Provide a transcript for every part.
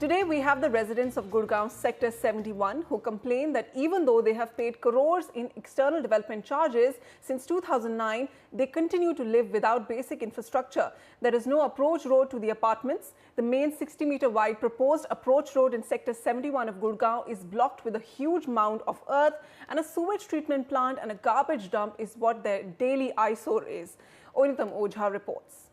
Today we have the residents of Gurgaon Sector 71 who complain that even though they have paid crores in external development charges since 2009, they continue to live without basic infrastructure. There is no approach road to the apartments. The main 60-meter wide proposed approach road in Sector 71 of Gurgaon is blocked with a huge mound of earth, and a sewage treatment plant and a garbage dump is what their daily eyesore is. Onitam Ojha reports.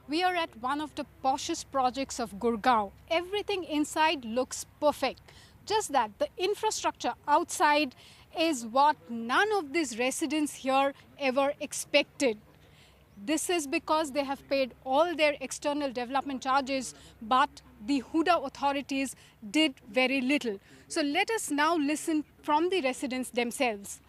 We are at one of the poshest projects of Gurgaon. Everything inside looks perfect. Just that the infrastructure outside is what none of these residents here ever expected. This is because they have paid all their external development charges, but the Huda authorities did very little. So let us now listen from the residents themselves.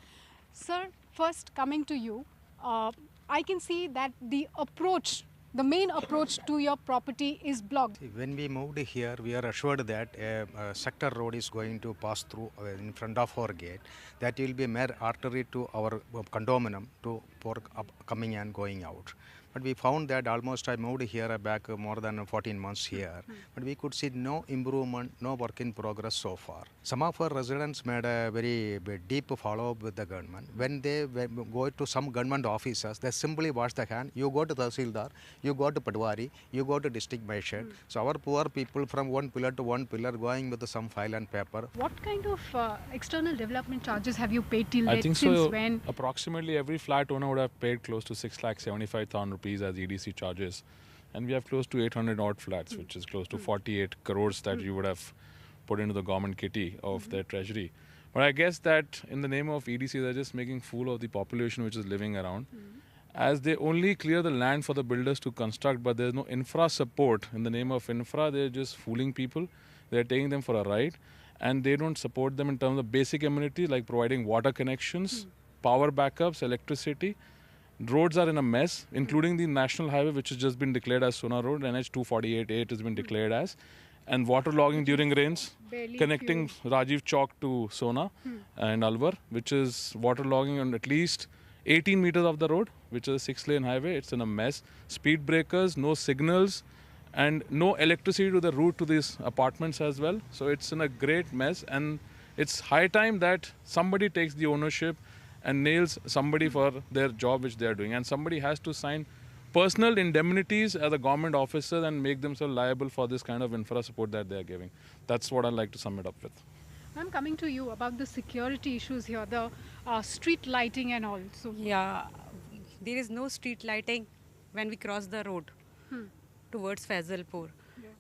Sir, first coming to you, I can see that the main approach to your property is blocked. When we moved here, we are assured that a sector road is going to pass through in front of our gate. That will be a mere artery to our condominium for coming and going out. But we found that almost I moved here back more than 14 months here. But we could see no improvement, no work in progress so far. Some of our residents made a very deep follow-up with the government. When they go to some government offices, they simply wash their hand. You go to Tahsildar, you go to Patwari, you go to district magistrate. So our poor people from one pillar to one pillar going with some file and paper. What kind of external development charges have you paid till I date? think Since so. when? Approximately every flat owner would have paid close to 6,75,000 rupees as EDC charges, and we have close to 800 odd flats, which is close to 48 crores that you would have put into the government kitty of their treasury. But I guess that in the name of EDC, they're just making fool of the population which is living around. As they only clear the land for the builders to construct, but there's no infra support. In the name of infra, they're just fooling people. They're taking them for a ride, and they don't support them in terms of basic amenities like providing water connections, power backups, electricity. Roads are in a mess, including the national highway, which has just been declared as Sona Road. NH 248-8 has been declared as. And water logging during rains, connecting Rajiv Chowk to Sona and Alwar, which is water logging on at least 18 meters of the road, which is a 6-lane highway. It's in a mess. Speed breakers, no signals, and no electricity to the route to these apartments as well. So it's in a great mess, and it's high time that somebody takes the ownership and nails somebody for their job which they are doing. And somebody has to sign personal indemnities as a government officer and make themselves liable for this kind of infra support that they are giving. That's what I'd like to sum it up with. I'm coming to you about the security issues here, the street lighting and all. So yeah, there is no street lighting when we cross the road towards Faisalpur.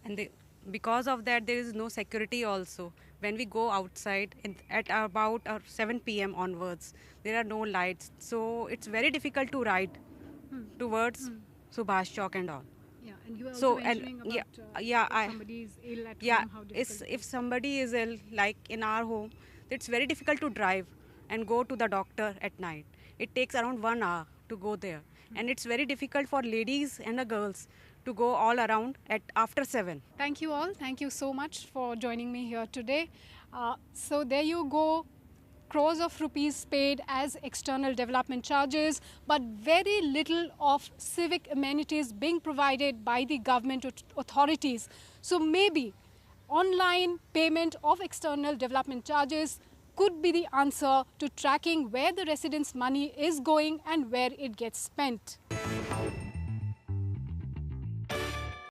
And because of that, there is no security also. When we go outside at about 7 p.m. onwards, there are no lights. So it's very difficult to ride towards Subhash Chowk and all. Yeah, and you were also mentioning about if somebody is ill at home, how difficult if somebody is ill, like in our home, it's very difficult to drive and go to the doctor at night. It takes around 1 hour to go there. And it's very difficult for ladies and the girls to go all around after 7. Thank you all. Thank you so much for joining me here today. So there you go. Crores of rupees paid as external development charges, but very little of civic amenities being provided by the government authorities. So maybe online payment of external development charges could be the answer to tracking where the residents' money is going and where it gets spent.